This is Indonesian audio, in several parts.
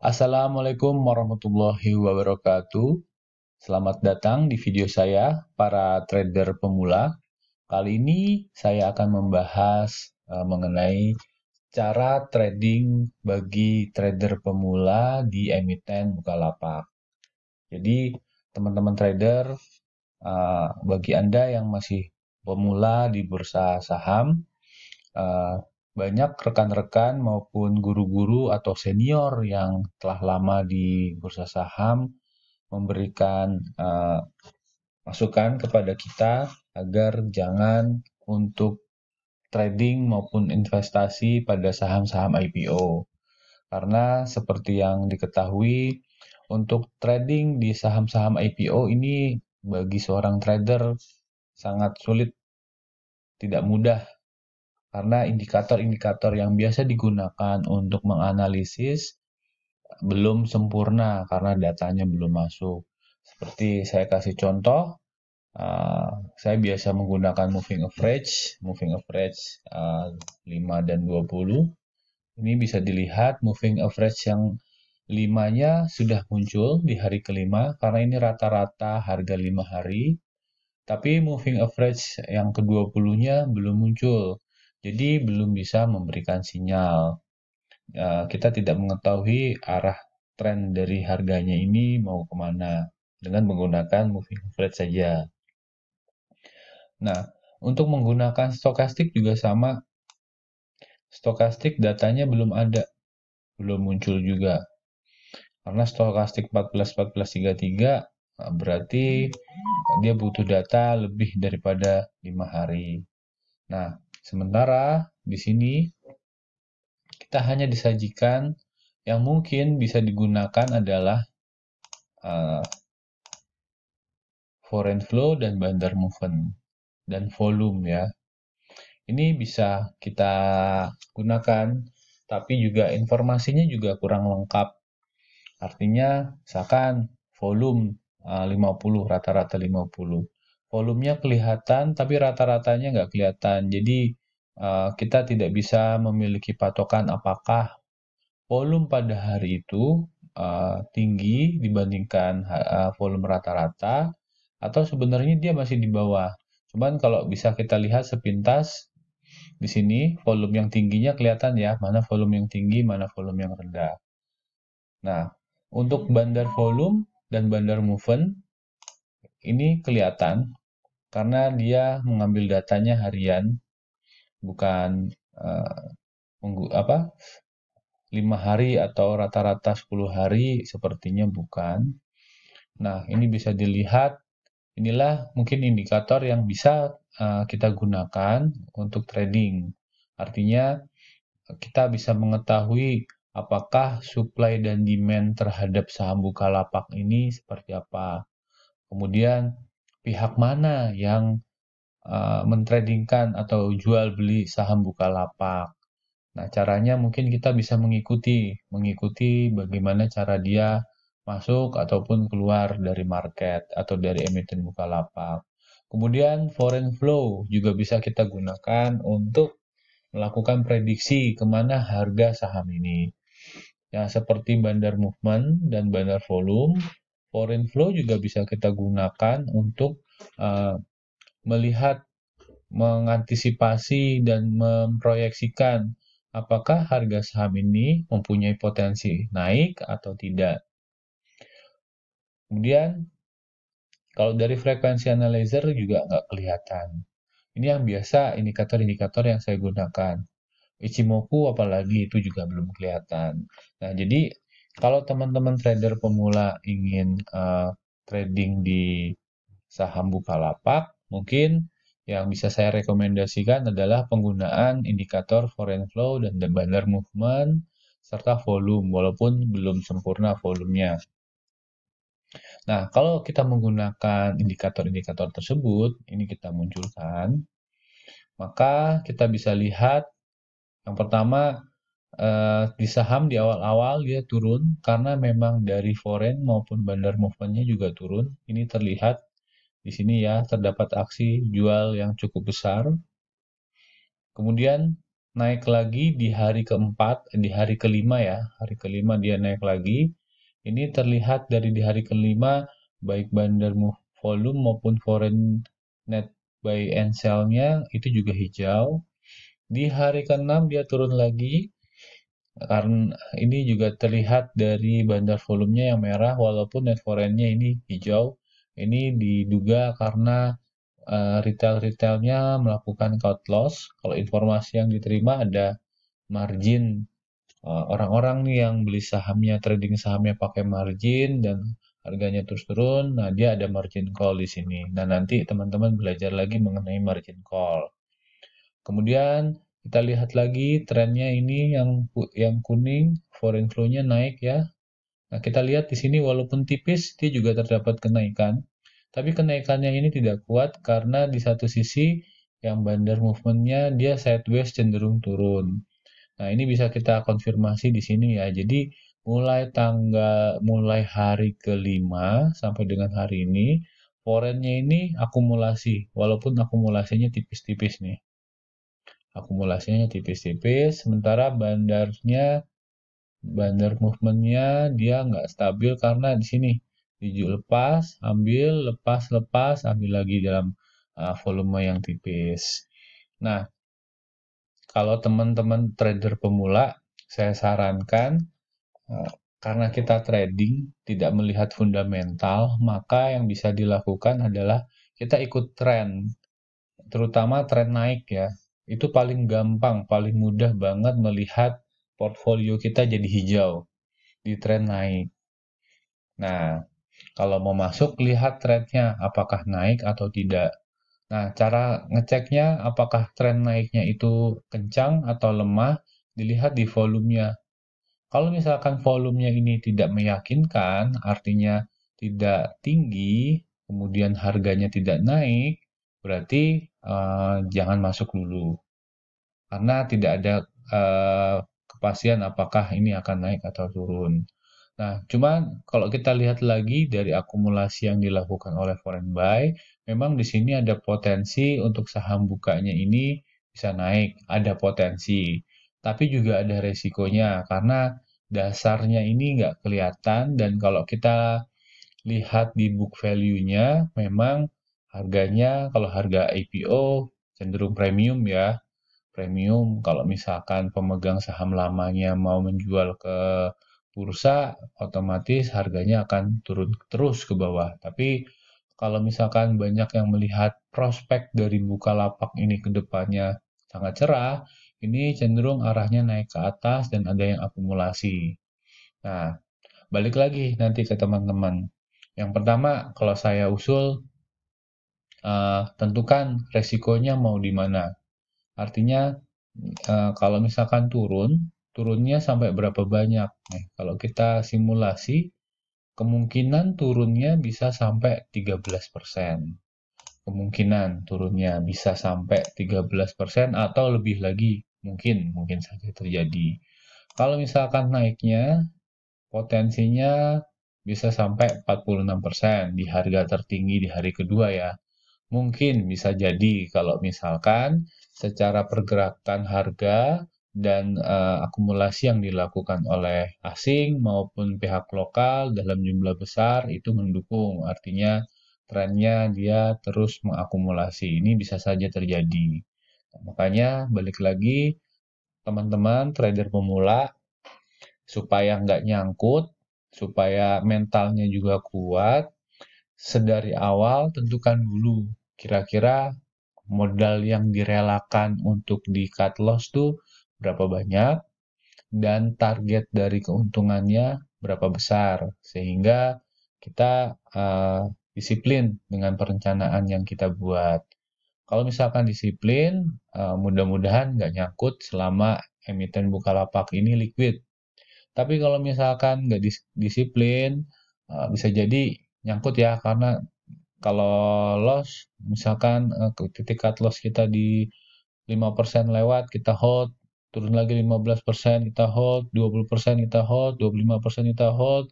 Assalamualaikum warahmatullahi wabarakatuh. Selamat datang di video saya, para trader pemula. Kali ini saya akan membahas mengenai cara trading bagi trader pemula di emiten Bukalapak. Jadi, teman-teman trader, bagi Anda yang masih pemula di bursa saham, uh, banyak rekan-rekan maupun guru-guru atau senior yang telah lama di bursa saham memberikan masukan kepada kita agar jangan untuk trading maupun investasi pada saham-saham IPO. Karena seperti yang diketahui, untuk trading di saham-saham IPO ini bagi seorang trader sangat sulit, tidak mudah karena indikator-indikator yang biasa digunakan untuk menganalisis belum sempurna karena datanya belum masuk. Seperti saya kasih contoh, saya biasa menggunakan moving average 5 dan 20. Ini bisa dilihat moving average yang 5-nya sudah muncul di hari kelima karena ini rata-rata harga 5 hari. Tapi moving average yang ke-20-nya belum muncul. Jadi belum bisa memberikan sinyal. Kita tidak mengetahui arah tren dari harganya ini mau kemana dengan menggunakan moving average saja. Nah, untuk menggunakan stokastik juga sama. Stokastik datanya belum ada, belum muncul juga. Karena stokastik 14-14-33 berarti dia butuh data lebih daripada 5 hari. Nah, sementara di sini kita hanya disajikan yang mungkin bisa digunakan adalah foreign flow dan bandar movement dan volume ya. Ini bisa kita gunakan, tapi juga informasinya juga kurang lengkap. Artinya, misalkan volume 50, rata-rata 50. Volumenya kelihatan, tapi rata-ratanya nggak kelihatan. Jadi, kita tidak bisa memiliki patokan apakah volume pada hari itu tinggi dibandingkan volume rata-rata, atau sebenarnya dia masih di bawah. Cuman kalau bisa kita lihat sepintas, di sini volume yang tingginya kelihatan ya, mana volume yang tinggi, mana volume yang rendah. Nah, untuk bandar volume dan bandar movement, ini kelihatan karena dia mengambil datanya harian, bukan uh, 5 hari atau rata-rata 10 hari, sepertinya bukan. Nah, ini bisa dilihat, inilah mungkin indikator yang bisa kita gunakan untuk trading. Artinya, kita bisa mengetahui apakah supply dan demand terhadap saham Bukalapak ini seperti apa. Kemudian, pihak mana yang mentradingkan atau jual beli saham Bukalapak. Nah, caranya mungkin kita bisa mengikuti bagaimana cara dia masuk ataupun keluar dari market atau dari emiten Bukalapak. Kemudian foreign flow juga bisa kita gunakan untuk melakukan prediksi kemana harga saham ini. Ya, seperti bandar movement dan bandar volume, foreign flow juga bisa kita gunakan untuk melihat, mengantisipasi, dan memproyeksikan apakah harga saham ini mempunyai potensi naik atau tidak. Kemudian, kalau dari frekuensi analyzer juga nggak kelihatan. Ini yang biasa indikator-indikator yang saya gunakan. Ichimoku apalagi itu juga belum kelihatan. Nah, jadi kalau teman-teman trader pemula ingin trading di saham Bukalapak, mungkin yang bisa saya rekomendasikan adalah penggunaan indikator foreign flow dan bandar movement serta volume, walaupun belum sempurna volumenya. Nah, kalau kita menggunakan indikator-indikator tersebut, ini kita munculkan, maka kita bisa lihat yang pertama, di saham di awal-awal dia turun karena memang dari foreign maupun bandar movement-nya juga turun. Ini terlihat di sini ya, terdapat aksi jual yang cukup besar. Kemudian naik lagi di hari keempat, di hari kelima ya, hari kelima dia naik lagi. Ini terlihat dari di hari kelima, baik bandar volume maupun foreign net buy and sell-nya itu juga hijau. Di hari keenam dia turun lagi, karena ini juga terlihat dari bandar volumenya yang merah, walaupun net foreign-nya ini hijau. Ini diduga karena retail-retailnya melakukan cut loss. Kalau informasi yang diterima ada margin, orang-orang nih yang beli sahamnya, trading sahamnya pakai margin dan harganya terus turun. Nah, dia ada margin call di sini. Nah, nanti teman-teman belajar lagi mengenai margin call. Kemudian kita lihat lagi trennya ini yang kuning, foreign flow-nya naik ya. Nah, kita lihat di sini walaupun tipis, dia juga terdapat kenaikan. Tapi kenaikannya ini tidak kuat karena di satu sisi yang bandar movement-nya dia sideways cenderung turun. Nah, ini bisa kita konfirmasi di sini ya. Jadi, mulai hari kelima sampai dengan hari ini, foreign-nya ini akumulasi, walaupun akumulasinya tipis-tipis nih. Akumulasinya tipis-tipis, sementara bandar movement-nya dia nggak stabil karena di sini lepas, ambil, lepas, lepas, ambil lagi dalam volume yang tipis. Nah, kalau teman-teman trader pemula, saya sarankan karena kita trading tidak melihat fundamental, maka yang bisa dilakukan adalah kita ikut tren, terutama tren naik ya. Itu paling gampang, paling mudah banget melihat portfolio kita jadi hijau di tren naik. Nah, kalau mau masuk, lihat trennya apakah naik atau tidak. Nah, cara ngeceknya apakah tren naiknya itu kencang atau lemah, dilihat di volumenya. Kalau misalkan volumenya ini tidak meyakinkan, artinya tidak tinggi, kemudian harganya tidak naik, berarti jangan masuk dulu. Karena tidak ada kepastian apakah ini akan naik atau turun. Nah, cuman kalau kita lihat lagi dari akumulasi yang dilakukan oleh foreign buy, memang di sini ada potensi untuk saham bukanya ini bisa naik, ada potensi. Tapi juga ada resikonya karena dasarnya ini nggak kelihatan dan kalau kita lihat di book value-nya, memang harganya kalau harga IPO cenderung premium ya. Premium kalau misalkan pemegang saham lamanya mau menjual ke bursa, otomatis harganya akan turun terus ke bawah. Tapi kalau misalkan banyak yang melihat prospek dari Bukalapak ini ke depannya sangat cerah, ini cenderung arahnya naik ke atas dan ada yang akumulasi. Nah, balik lagi nanti ke teman-teman. Yang pertama, kalau saya usul, tentukan resikonya mau di mana. Artinya, kalau misalkan turunnya sampai berapa banyak? Nih, kalau kita simulasi, kemungkinan turunnya bisa sampai 13%. Kemungkinan turunnya bisa sampai 13% atau lebih lagi. Mungkin saja terjadi. Kalau misalkan naiknya, potensinya bisa sampai 46% di harga tertinggi di hari kedua ya. Mungkin bisa jadi kalau misalkan secara pergerakan harga dan akumulasi yang dilakukan oleh asing maupun pihak lokal dalam jumlah besar itu mendukung. Artinya trennya dia terus mengakumulasi. Ini bisa saja terjadi. Nah, makanya balik lagi teman-teman trader pemula supaya nggak nyangkut, supaya mentalnya juga kuat, sedari awal tentukan dulu kira-kira modal yang direlakan untuk di cut loss tuh berapa banyak dan target dari keuntungannya berapa besar sehingga kita disiplin dengan perencanaan yang kita buat. Kalau misalkan disiplin, mudah-mudahan nggak nyangkut selama emiten Bukalapak ini liquid. Tapi kalau misalkan nggak disiplin, bisa jadi nyangkut ya, karena kalau loss, misalkan titik cut loss kita di 5% lewat, kita hold, turun lagi 15%, kita hold, 20% kita hold, 25% kita hold.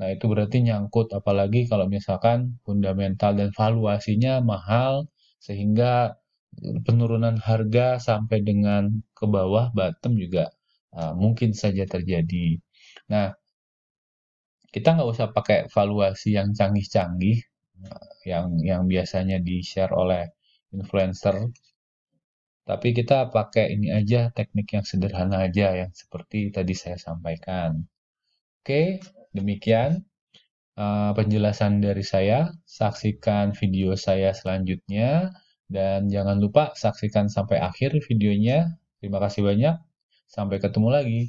Nah, itu berarti nyangkut, apalagi kalau misalkan fundamental dan valuasinya mahal, sehingga penurunan harga sampai dengan ke bawah bottom juga mungkin saja terjadi. Nah, kita nggak usah pakai valuasi yang canggih-canggih, yang biasanya di-share oleh influencer, tapi kita pakai ini aja, teknik yang sederhana aja, yang seperti tadi saya sampaikan. Oke, demikian penjelasan dari saya. Saksikan video saya selanjutnya, dan jangan lupa saksikan sampai akhir videonya. Terima kasih banyak. Sampai ketemu lagi.